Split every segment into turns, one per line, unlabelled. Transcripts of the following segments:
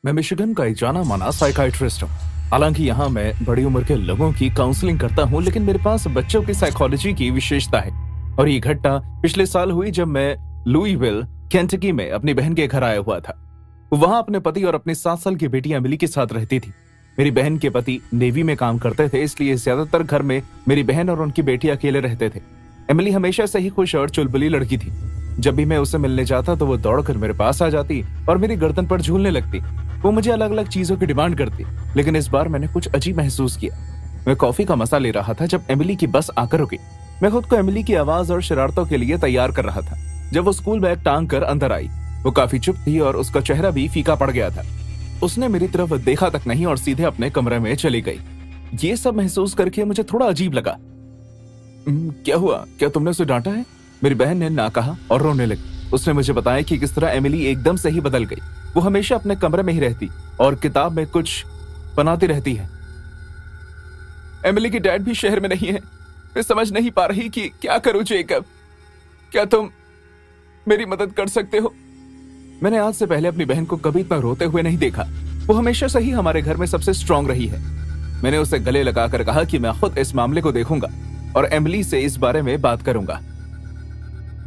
मैं मिशिगन का एक जाना माना साइकाइट्रिस्ट हूँ। हालांकि यहाँ मैं बड़ी उम्र के लोगों की काउंसलिंग करता हूँ, लेकिन मेरे पास बच्चों की साइकोलॉजी की विशेषता है। और ये घटना पिछले साल हुई जब मैं लुईविल, केंटकी में अपनी बहन के घर आया हुआ था। वो वहां अपने पति और अपनी 7 साल की बेटी एमिली के साथ रहती थी। मेरी बहन के पति नेवी में काम करते थे, इसलिए ज्यादातर घर में मेरी बहन और उनकी बेटी अकेले रहते थे। एमिली हमेशा से ही खुश और चुलबुली लड़की थी। जब भी मैं उसे मिलने जाता तो वो दौड़कर मेरे पास आ जाती और मेरी गर्दन पर झूलने लगती। वो मुझे अलग अलग चीजों की डिमांड करती, लेकिन इस बार मैंने कुछ अजीब महसूस किया। मैं कॉफी का मजा ले रहा था जब एमिली की बस आकर रुकी। मैं खुद को एमिली की आवाज और शरारतों के लिए तैयार कर रहा था जब वो स्कूल बैग टांग कर अंदर आई। वो काफी चुप थी और उसका चेहरा भी फीका पड़ गया था। उसने मेरी तरफ देखा तक नहीं और सीधे अपने कमरे में चली गई। ये सब महसूस करके मुझे थोड़ा अजीब लगा। क्या हुआ? क्या तुमने उसे डांटा है? मेरी बहन ने ना कहा और रोने लगी। उसने मुझे बताया कि किस तरह एमिली एकदम से ही बदल गई। वो हमेशा अपने कमरे में ही रहती और किताब में कुछ बनाती रहती है। एमिली की डैड भी शहर में नहीं है। मैं समझ नहीं पा रही कि क्या करूं। जेकब, क्या तुम मेरी मदद कर सकते हो? मैंने आज से पहले अपनी बहन को कभी इतना रोते हुए नहीं देखा। वो हमेशा से ही हमारे घर में सबसे स्ट्रांग रही है। मैंने उसे गले लगाकर कहा कि मैं खुद इस मामले को देखूंगा और एमिली से इस बारे में बात करूंगा।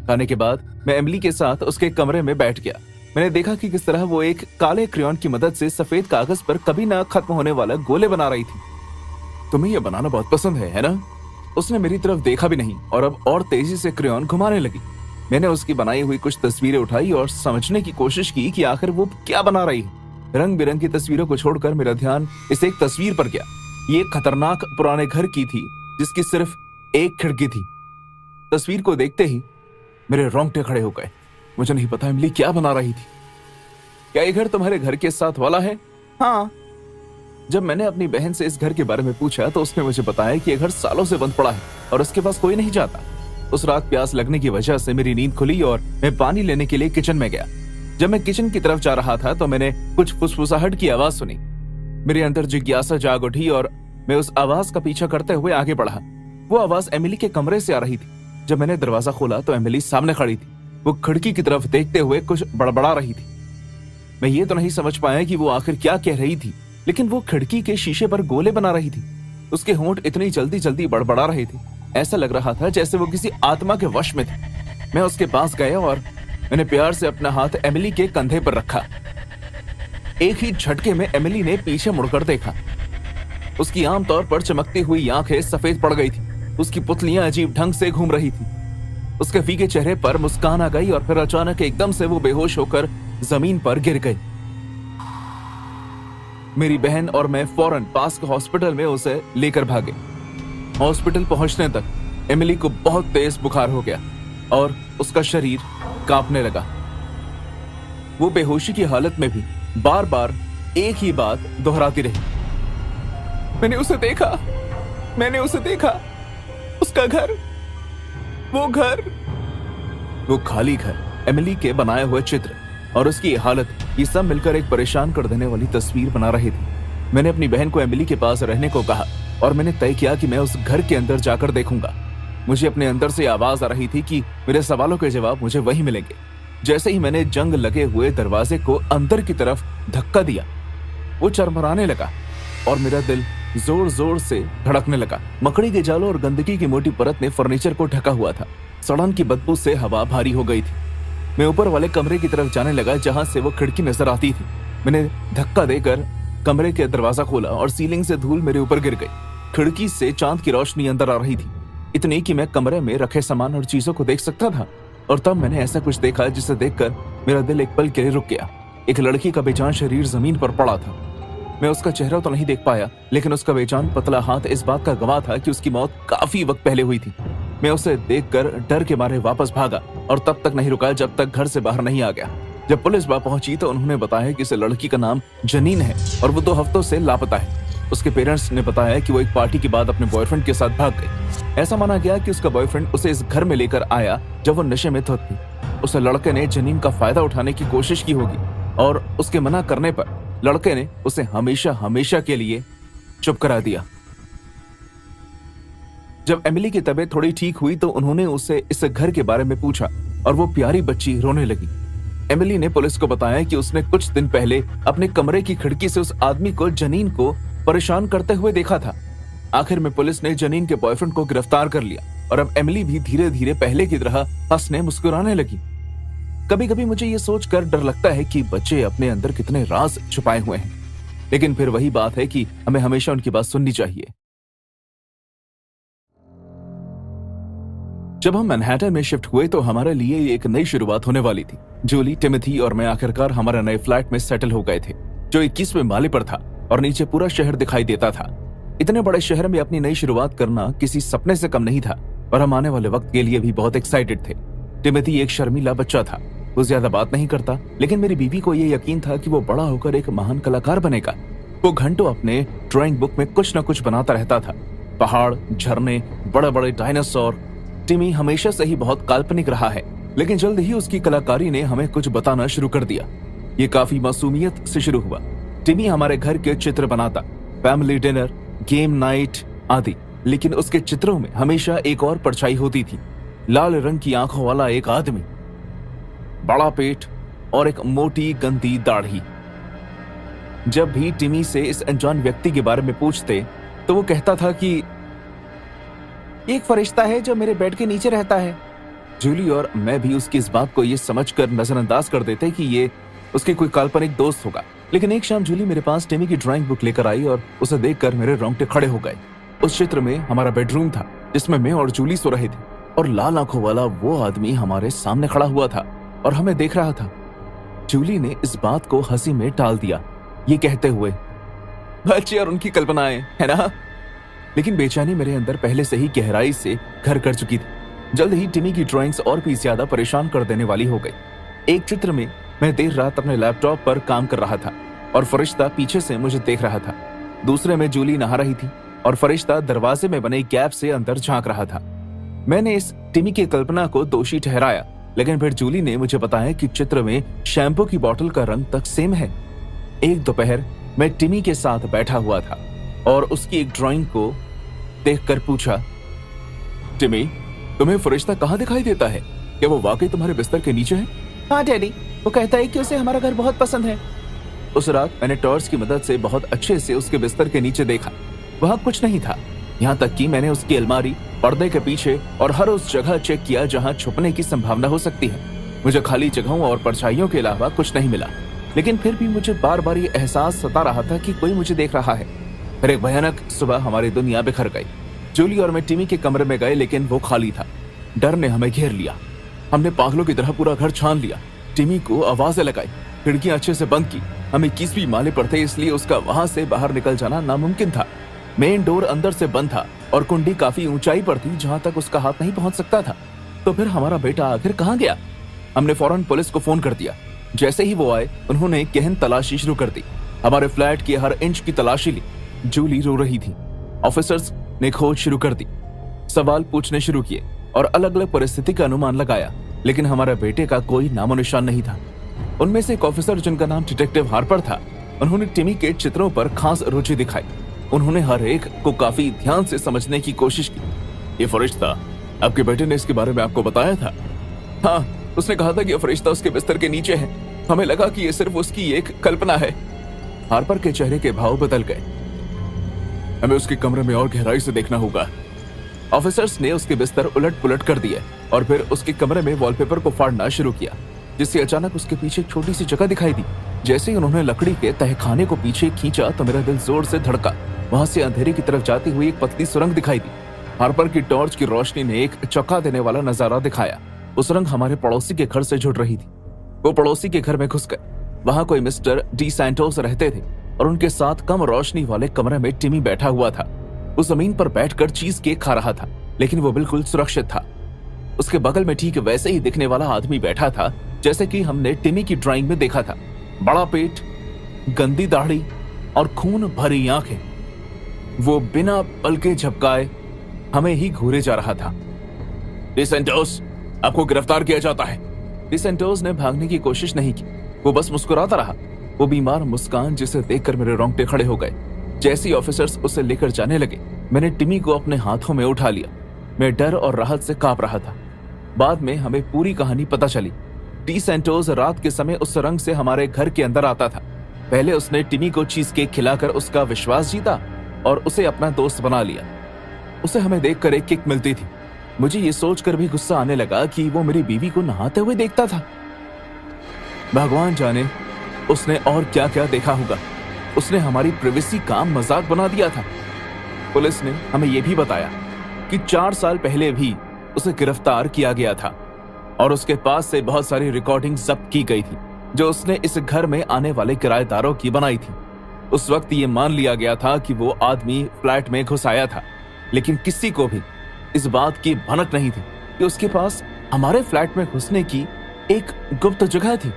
खाने के बाद मैं एमिली के साथ उसके कमरे में बैठ गया। मैंने देखा कि किस तरह वो एक काले क्रेयॉन की मदद से सफेद कागज पर कभी ना खत्म होने वाला गोले बना रही थी। तुम्हें यह बनाना बहुत पसंद है ना? उसने मेरी तरफ देखा भी नहीं और अब और तेजी से क्रेयॉन घुमाने लगी। मैंने उसकी बनाई हुई कुछ तस्वीरें उठाई और समझने की कोशिश की कि आखिर वो क्या बना रही है। रंग बिरंगी तस्वीरों को छोड़कर मेरा ध्यान इस एक तस्वीर पर गया। ये एक खतरनाक पुराने घर की थी जिसकी सिर्फ एक खिड़की थी। तस्वीर को देखते ही मेरे रोंगटे खड़े हो गए। मुझे नहीं पता एमिली क्या बना रही थी। क्या ये घर तुम्हारे घर के साथ वाला है? हाँ। जब मैंने अपनी बहन से इस घर के बारे में पूछा तो उसने मुझे बताया कि यह घर सालों से बंद पड़ा है और उसके पास कोई नहीं जाता। उस रात प्यास लगने की वजह से मेरी नींद खुली और मैं पानी लेने के लिए किचन में गया। जब मैं किचन की तरफ जा रहा था तो मैंने कुछ फुसफुसाहट की आवाज सुनी। मेरे अंदर जिज्ञासा जाग उठी और मैं उस आवाज का पीछा करते हुए आगे बढ़ा। वो आवाज एमिली के कमरे से आ रही थी। जब मैंने दरवाजा खोला तो एमिली सामने खड़ी थी। वो खिड़की की तरफ देखते हुए कुछ बड़बड़ा रही थी। मैं ये तो नहीं समझ पाया कि वो आखिर क्या कह रही थी, लेकिन वो खिड़की के शीशे पर गोले बना रही थी। उसके होंठ इतनी जल्दी जल्दी बड़बड़ा रहे थे, ऐसा लग रहा था जैसे वो किसी आत्मा के वश में थी। मैं उसके पास गया और मैंने प्यार से अपना हाथ एमिली के कंधे पर रखा। एक ही झटके में एमिली ने पीछे मुड़कर देखा। उसकी आमतौर पर चमकती हुई आंखें सफेद पड़ गई थी। उसकी पुतलियां अजीब ढंग से घूम रही थी। उसके फीके चेहरे पर मुस्कान आ गई और फिर अचानक एकदम से वो बेहोश होकर जमीन पर गिर गई। मेरी बहन और मैं फौरन पास के हॉस्पिटल में उसे लेकर भागे। हॉस्पिटल पहुंचने तक एमिली को बहुत तेज बुखार हो गया और उसका शरीर कांपने लगा। वो बेहोशी की हालत में भी बार बार एक ही बात दोहराती रही। मैंने उसे देखा, उसका घर, वो खाली घर, एमिली के बनाए हुए चित्र और उसकी हालत, ये सब मिलकर एक परेशान कर देने वाली तस्वीर बना रही थी। मैंने अपनी बहन को एमिली के पास रहने को कहा और मैंने तय किया कि मैं उस घर के अंदर जाकर देखूंगा। मुझे अपने अंदर से आवाज आ रही थी कि मेरे सवालों के जवाब मुझे वहीं मिलेंगे। जैसे ही मैंने जंग लगे हुए दरवाजे को अंदर की तरफ धक्का दिया, वो चरमराने लगा और मेरा दिल जोर जोर से धड़कने लगा। मकड़ी के जालों और गंदगी की मोटी परत ने फर्नीचर को ढका हुआ था। सड़न की बदबू से हवा भारी हो गई थी। मैं ऊपर वाले कमरे की तरफ जाने लगा जहां से वो खिड़की नजर आती थी। मैंने धक्का देकर कमरे के दरवाजा खोला और सीलिंग से धूल मेरे ऊपर गिर गई। खिड़की से चांद की रोशनी अंदर आ रही थी, इतनी कि मैं कमरे में रखे सामान और चीजों को देख सकता था। और तब मैंने ऐसा कुछ देखा जिसे देखकर मेरा दिल एक पल के लिए रुक गया। एक लड़की का बेजान शरीर जमीन पर पड़ा था। मैं उसका चेहरा तो नहीं देख पाया, लेकिन उसका बेजान पतला हाथ इस बात का गवाह था कि उसकी मौत काफी वक्त पहले हुई थी। मैं उसे देखकर डर के मारे वापस भागा और तब तक नहीं रुका जब तक घर से बाहर नहीं आ गया। जब पुलिस वहां पहुंची तो उन्होंने बताया कि इस लड़की का नाम जनीन है और वो 2 हफ्तों से लापता है। उसके पेरेंट्स ने बताया कि वो एक पार्टी के बाद अपने बॉयफ्रेंड के साथ भाग गई। ऐसा माना गया कि उसका बॉयफ्रेंड उसे इस घर में लेकर आया जब वो नशे में धुत थी। उस लड़के ने जनीन का फायदा उठाने की कोशिश की होगी और उसके मना करने पर लड़के ने उसे हमेशा हमेशा के लिए चुप करा दिया। जब एमिली की तबीयत थोड़ी ठीक हुई तो उन्होंने उससे इस घर के बारे में पूछा और वो प्यारी बच्ची रोने लगी। एमिली ने पुलिस को बताया कि उसने कुछ दिन पहले अपने कमरे की खिड़की से उस आदमी को जनीन को परेशान करते हुए देखा था। आखिर में पुलिस ने जनीन के बॉयफ्रेंड को गिरफ्तार कर लिया और अब एमिली भी धीरे धीरे पहले की तरह हंसने मुस्कुराने लगी। कभी कभी मुझे ये सोचकर डर लगता है कि बच्चे अपने अंदर कितने राज छुपाए हुए हैं, लेकिन फिर वही बात है कि हमें हमेशा उनकी बात सुननी चाहिए। जब हम मैनहट्टन में शिफ्ट हुए तो हमारे लिए एक नई शुरुआत होने वाली थी। जूली, टिमोथी और मैं आखिरकार हमारे नए फ्लैट में सेटल हो गए थे, जो 21वें माले पर था और नीचे पूरा शहर दिखाई देता था। इतने बड़े शहर में अपनी नई शुरुआत करना किसी सपने से कम नहीं था और हम आने वाले वक्त के लिए भी बहुत एक्साइटेड थे। टिमोथी एक शर्मीला बच्चा था। वो ज्यादा बात नहीं करता, लेकिन मेरी बीवी को यह यकीन था कि वो बड़ा होकर एक महान कलाकार बनेगा। वो घंटों अपने ड्राइंग बुक में कुछ न कुछ बनाता रहता था। पहाड़, झरने, बड़े बड़े डायनासोर। टिमी हमेशा से ही बहुत काल्पनिक रहा है, लेकिन जल्द ही उसकी कलाकारी ने हमें कुछ बताना शुरू कर दिया। ये काफी मासूमियत से शुरू हुआ। टिमी हमारे घर के चित्र बनाता, फैमिली डिनर, गेम नाइट आदि, लेकिन उसके चित्रों में हमेशा एक और परछाई होती थी। लाल रंग की आंखों वाला एक आदमी, बड़ा पेट और एक मोटी गंदी दाढ़ी। जब भी टिमी से इस अनजान व्यक्ति के बारे में पूछते तो वो कहता था कि एक फरिश्ता है जो मेरे बेड के नीचे रहता है। जूली और मैं भी उसकी इस बात को ये समझकर नजरअंदाज कर देते कि ये उसके कोई काल्पनिक दोस्त होगा। लेकिन एक शाम जूली मेरे पास टिमी की ड्राइंग बुक लेकर आई और उसे देखकर मेरे रोंगटे खड़े हो गए। उस चित्र में हमारा बेडरूम था जिसमें मैं और जूली सो रहे थे और लाल आंखों वाला वो आदमी हमारे सामने खड़ा हुआ था और हमें देख रहा था। जूली ने इस बात को हंसी में टाल दिया, ये कहते हुए, बच्चे और उनकी कल्पनाएं, है ना? लेकिन बेचैनी मेरे अंदर पहले से ही गहराई से घर कर चुकी थी। जल्द ही टिमी की ड्राइंग्स और भी ज्यादा परेशान कर देने वाली हो गई। एक चित्र में मैं देर रात अपने लैपटॉप पर काम कर रहा था और फरिश्ता पीछे से मुझे देख रहा था। दूसरे में जूली नहा रही थी और फरिश्ता दरवाजे में बने गैप से अंदर झांक रहा था। मैंने इस टिमी की कल्पना को दोषी ठहराया, लेकिन फिर जूली ने मुझे बताया कि चित्र में शैम्पू की बोतल का रंग तक सेम है। एक दोपहर मैं टिमी के साथ बैठा हुआ था और उसकी एक ड्राइंग को देखकर पूछा, टिमी, तुम्हें फरिश्ता कहाँ दिखाई देता है? क्या वो वाकई तुम्हारे बिस्तर के नीचे है?
हाँ डैडी, वो कहता है कि उसे हमारा घर बहुत पसंद है।
उस रात मैंने टॉर्च की मदद से बहुत अच्छे से उसके बिस्तर के नीचे देखा। वहाँ कुछ नहीं था, यहाँ तक कि मैंने उसकी अलमारी, पर्दे के पीछे और हर उस जगह चेक किया जहाँ छुपने की संभावना हो सकती है। मुझे खाली जगहों और परछाइयों के अलावा कुछ नहीं मिला, लेकिन फिर भी मुझे बार बार ये एहसास सता रहा था कि कोई मुझे देख रहा है। फिर एक भयानक सुबह हमारी दुनिया बिखर गई। जूली और मैं टिमी के कमरे में गए, लेकिन वो खाली था। डर ने हमें घेर लिया। हमने पागलों की तरह पूरा घर छान लिया। टिमी को आवाजें लगाई, खिड़कियां अच्छे से बंद की। हम 21वीं माले पर थे, इसलिए उसका वहां से बाहर निकल जाना नामुमकिन था। मेन डोर अंदर से बंद था और कुंडी काफी ऊंचाई पर थी जहां तक उसका हाथ नहीं पहुंच सकता था। तो फिर हमारा बेटा आखिर कहां गया? हमने फौरन पुलिस को फोन कर दिया। जैसे ही वो आए, उन्होंने गहन तलाशी शुरू कर दी। हमारे फ्लैट की हर इंच की तलाशी ली। जूली रो रही थी। ऑफिसर्स ने खोज शुरू कर दी, सवाल पूछने शुरू किए और अलग अलग परिस्थिति का अनुमान लगाया, लेकिन हमारे बेटे का कोई नामो निशान नहीं था। उनमें से एक ऑफिसर, जिनका नाम डिटेक्टिव हार्पर था, उन्होंने टिमी के चित्रों पर खास रुचि दिखाई। उन्होंने हर एक को काफी ध्यान से समझने की कोशिश की। ये फरिश्ता, आपके बेटे ने इसके बारे में आपको बताया था? हाँ, उसने कहा था कि ये फरिश्ता उसके बिस्तर के नीचे है। हमें लगा कि ये सिर्फ उसकी एक कल्पना है। हार्पर के चेहरे के भाव बदल गए। हमें उसके कमरे में और गहराई से देखना होगा। ऑफिसर्स ने उसके बिस्तर उलट पुलट कर दिए और फिर उसके कमरे में वॉलपेपर को फाड़ना शुरू किया, जिससे अचानक उसके पीछे एक छोटी सी जगह दिखाई दी। जैसे ही उन्होंने लकड़ी के तहखाने को पीछे खींचा तो मेरा दिल जोर से धड़का। वहां से अंधेरे की तरफ जाती हुई एक पतली सुरंग दिखाई दी। हार्पर की टॉर्च की रोशनी ने एक चौंका देने वाला नजारा दिखाया। वो सुरंग हमारे पड़ोसी के घर से जुड़ रही थी। वो पड़ोसी के घर में घुस गए। वहां कोई मिस्टर डी सैंटोस रहते थे और उनके साथ कम रोशनी वाले कमरे में टिमी बैठा हुआ था। वो जमीन पर बैठकर चीज केक खा रहा था, लेकिन वो बिल्कुल सुरक्षित था। उसके बगल में ठीक वैसे ही दिखने वाला आदमी बैठा था जैसे कि हमने टिमी की ड्राइंग में देखा था। बड़ा पेट, गंदी दाढ़ी और खून भरी आंखें। वो बिना पलके झपकाए हमें ही घूरे जा रहा था। डी सैंटोस, आपको गिरफ्तार किया जाता है। डी सैंटोस ने भागने की कोशिश नहीं की, वो बस मुस्कुराता रहा। वो बीमार मुस्कान जिसे देखकर मेरे रोंगटे खड़े हो गए। जैसे ही ऑफिसर्स उसे लेकर जाने लगे, मैंने टिमी को अपने हाथों में उठा लिया। मैं डर और राहत से कांप रहा था। बाद में हमें पूरी कहानी पता चली। डी सेंटोस रात के समय उस रंग से हमारे घर के अंदर आता था। पहले उसने टिमी को चीज केक खिलाकर उसका विश्वास जीता और उसे अपना दोस्त बना लिया। उसे हमें देखकर एक किक मिलती थी। मुझे ये सोचकर भी गुस्सा आने लगा कि वो मेरी बीवी को नहाते हुए देखता था। भगवान जाने उसने और क्या क्या देखा होगा। उसने हमारी प्राइवेसी का मजाक बना दिया था। पुलिस ने हमें यह भी बताया कि 4 साल पहले भी उसे गिरफ्तार किया गया था और उसके पास से बहुत सारी रिकॉर्डिंग जब्त की गई थी जो उसने इस घर में आने वाले किराएदारों की बनाई थी। उस वक्त ये मान लिया गया था कि वो आदमी फ्लैट में घुस आया था, लेकिन किसी को भी इस बात की भनक नहीं थी कि उसके पास हमारे फ्लैट में घुसने की एक गुप्त जगह थी।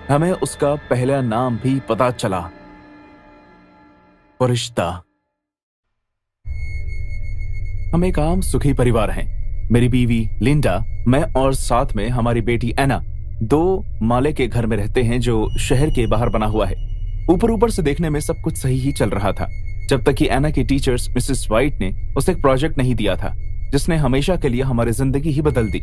हमें उसका पहला नाम भी पता चला, फरिश्ता। हम एक आम सुखी परिवार हैं। मेरी बीवी लिंडा, मैं और साथ में हमारी बेटी एना 2 माले के घर में रहते हैं जो शहर के बाहर बना हुआ है। ऊपर से देखने में सब कुछ सही ही चल रहा था, जब तक कि एना की टीचर्स मिसेस वाइट ने उसे एक प्रोजेक्ट नहीं दिया था जिसने हमेशा के लिए हमारी जिंदगी ही बदल दी।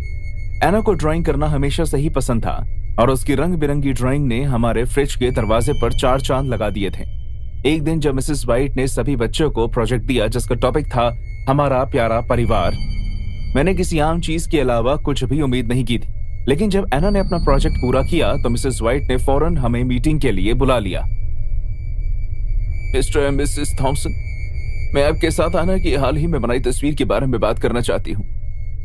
एना को ड्राइंग करना हमेशा से ही पसंद था और उसकी रंग बिरंगी ड्राइंग ने हमारे फ्रिज के दरवाजे पर 4 चांद लगा दिए थे। एक दिन जब मिसेस वाइट ने सभी बच्चों को प्रोजेक्ट दिया जिसका टॉपिक था हमारा प्यारा परिवार, मैंने किसी आम चीज के अलावा कुछ भी उम्मीद नहीं की थी। लेकिन जब एना ने अपना प्रोजेक्ट पूरा किया तो मिसेस वाइट ने फौरन हमें मीटिंग के लिए बुला लिया। मिस्टर एंड मिसेस थॉमसन, मैं आपके साथ एना की हाल ही में बनाई तस्वीर के बारे में बात करना चाहती हूँ।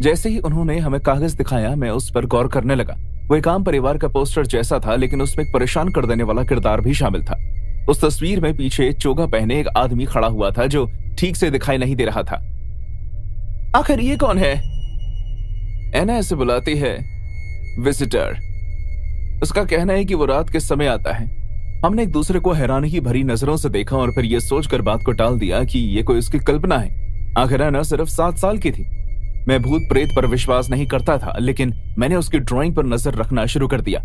जैसे ही उन्होंने हमें कागज दिखाया, मैं उस पर गौर करने लगा। वो एक आम परिवार का पोस्टर जैसा था, लेकिन उसमें एक परेशान कर देने वाला किरदार भी शामिल था। उस तस्वीर में पीछे चोगा पहने एक आदमी खड़ा हुआ था जो ठीक से दिखाई नहीं दे रहा था। आखिर ये कौन है? एना ऐसे बुलाती है विजिटर। उसका कहना है कि वो रात के समय आता है। हमने एक दूसरे को हैरानी भरी नजरों से देखा और फिर यह सोचकर बात को टाल दिया कि ये कोई उसकी कल्पना है। आखिर एना सिर्फ 7 साल की थी। मैं भूत प्रेत पर विश्वास नहीं करता था, लेकिन मैंने उसकी ड्राइंग पर नजर रखना शुरू कर दिया।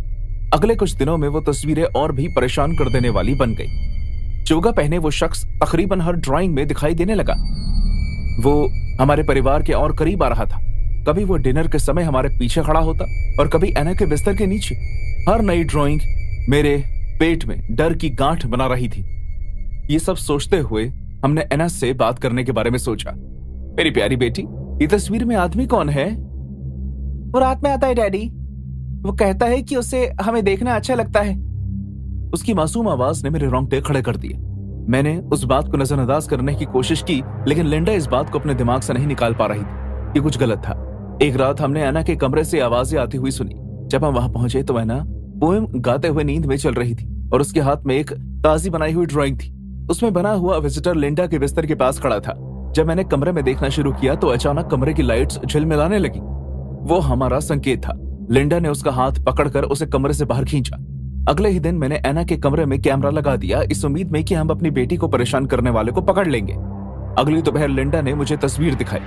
अगले कुछ दिनों में वो तस्वीरें और भी परेशान कर देने वाली बन गई। चोगा पहने वो शख्स तकरीबन हर ड्राइंग में दिखाई देने लगा। वो हमारे परिवार के और करीब आ रहा था। कभी वो डिनर के समय हमारे पीछे खड़ा होता और कभी एना के बिस्तर के नीचे। हर नई ड्राइंग मेरे पेट में डर की गांठ बना रही थी। ये सब सोचते हुए हमने एना से बात करने के बारे में सोचा। मेरी प्यारी बेटी, ये तस्वीर में आदमी कौन है?
वो रात में आता है डैडी। वो कहता है कि उसे हमें देखना अच्छा लगता है।
उसकी मासूम आवाज ने मेरे रोंगटे खड़े कर दिए। मैंने उस बात को नजरअंदाज करने की कोशिश की, लेकिन लिंडा इस बात को अपने दिमाग से नहीं निकाल पा रही थी। ये कुछ गलत था। एक रात हमने एना के कमरे से आवाजें आती हुई सुनी। जब हम वहां पहुंचे तो एना पोएम गाते हुए नींद में चल रही थी और उसके हाथ में एक ताजी बनाई हुई ड्राइंग थी। उसमें बना हुआ विजिटर लिंडा के बिस्तर के पास खड़ा था। जब मैंने कमरे में देखना शुरू किया तो अचानक कमरे की लाइट्स झिलमिलाने लगी। वो हमारा संकेत था। लिंडा ने उसका हाथ पकड़कर उसे कमरे से बाहर खींचा। अगले ही दिन मैंने एना के कमरे में कैमरा लगा दिया, इस उम्मीद में कि हम अपनी बेटी को परेशान करने वाले को पकड़ लेंगे। अगली दोपहर लिंडा ने मुझे तस्वीर दिखाई।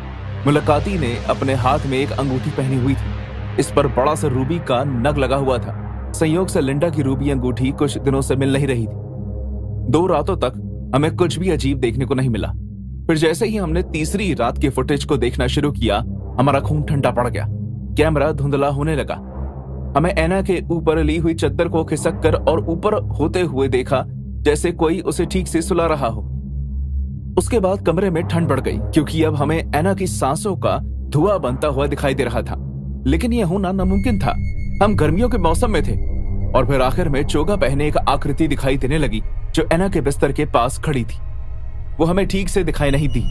मुलाकाती ने अपने हाथ में एक अंगूठी पहनी हुई थी। इस पर बड़ा सा रूबी का नग लगा हुआ था। संयोग से लिंडा की रूबी अंगूठी कुछ दिनों से मिल नहीं रही थी। 2 रातों तक हमें कुछ भी अजीब देखने को नहीं मिला। फिर जैसे ही हमने तीसरी रात के फुटेज को देखना शुरू किया, हमारा खून ठंडा पड़ गया। कैमरा धुंधला होने लगा। हमें एना के ऊपर ली हुई चद्दर को खिसक कर और ऊपर होते हुए देखा, जैसे कोई उसे ठीक से सुला रहा हो। उसके बाद कमरे में ठंड बढ़ गई, क्योंकि अब हमें एना की सांसों का धुआं बनता हुआ दिखाई दे रहा था। लेकिन यह होना नामुमकिन था। हम गर्मियों के मौसम में थे। और फिर आखिर में चोगा पहने एक आकृति दिखाई देने लगी जो एना के बिस्तर के पास खड़ी थी। वो हमें ठीक से दिखाई नहीं दी,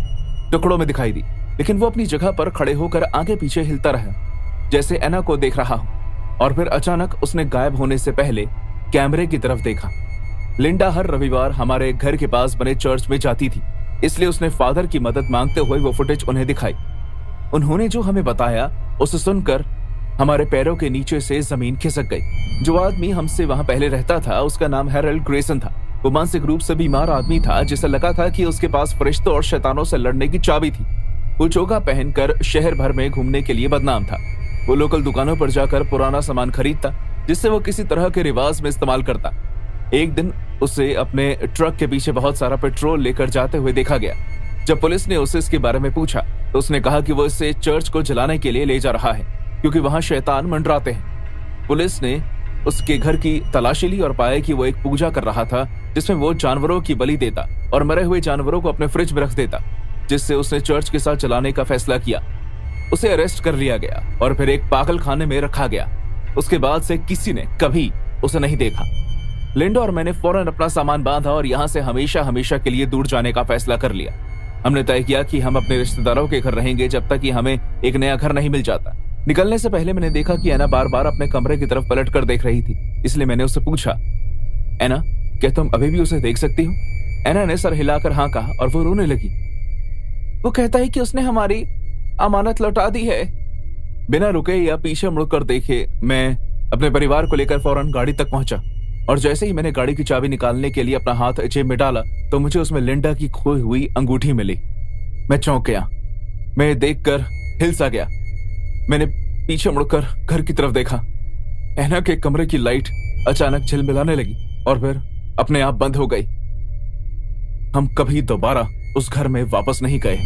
टुकड़ों में दिखाई दी, लेकिन वो अपनी जगह पर खड़े होकर आगे पीछे हिलता रहा, जैसे एना को देख रहा हो। और फिर अचानक उसने गायब होने से पहले कैमरे की तरफ देखा। लिंडा हर रविवार हमारे घर के पास बने चर्च में जाती थी, इसलिए उसने फादर की मदद मांगते हुए वो फुटेज उन्हें दिखाई। उन्होंने जो हमें बताया उसे सुनकर हमारे पैरों के नीचे से जमीन खिसक गई। जो आदमी हमसे वहां पहले रहता था उसका नाम हैरल्ड ग्रेसन था। वो मानसिक रूप से बीमार आदमी था, जिसे लगा था कि उसके पास फरिश्तों और शैतानों से लड़ने की चाबी थी। वो चोगा पहनकर शहर भर में घूमने के लिए बदनाम था। वो लोकल दुकानों पर जाकर पुराना सामान खरीदता, जिससे वो किसी तरह के रिवाज में इस्तेमाल करता। एक दिन उसे अपने ट्रक के पीछे बहुत सारा पेट्रोल लेकर जाते हुए देखा गया। जब पुलिस ने उसे इसके बारे में पूछा तो उसने कहा कि वो इसे चर्च को जलाने के लिए ले जा रहा है, क्योंकि वहां शैतान मंडराते हैं। पुलिस ने उसके घर की तलाशी ली और पाया कि वो एक पूजा कर रहा था जिसमें वो जानवरों की बलि देता और मरे हुए जानवरों को अपने फ्रिज में रख देता, जिससे उसने चर्च के साथ चलाने का फैसला किया। उसे अरेस्ट कर लिया गया और फिर एक पागल खाने में रखा गया। उसके बाद से किसी ने कभी उसे नहीं देखा। लिंडा और मैंने फौरन अपना सामान बांधा और यहाँ से हमेशा हमेशा के लिए दूर जाने का फैसला कर लिया। हमने तय किया कि हम अपने रिश्तेदारों के घर रहेंगे जब तक कि हमें एक नया घर नहीं मिल जाता। निकलने से पहले मैंने देखा कि एना बार बार अपने कमरे की तरफ पलट कर देख रही थी, इसलिए मैंने उससे पूछा, एना, क्या तुम अभी भी उसे देख सकती हो? एना ने सर हिलाकर हाँ कहा और वो रोने लगी।
वो कहता है कि उसने हमारी अमानत लौटा दी है।
बिना रुके या पीछे मुड़कर देखे मैं अपने परिवार को लेकर फौरन गाड़ी तक पहुंचा और जैसे ही मैंने गाड़ी की चाबी निकालने के लिए अपना हाथ जेब में डाला तो मुझे उसमें लिंडा की खोई हुई अंगूठी मिली। मैं चौंक गया। मैं देखकर हिल सा गया। मैंने पीछे मुड़कर घर की तरफ देखा। एना के कमरे की लाइट अचानक झिलमिलाने लगी और फिर अपने आप बंद हो गई। हम कभी दोबारा उस घर में वापस नहीं गए।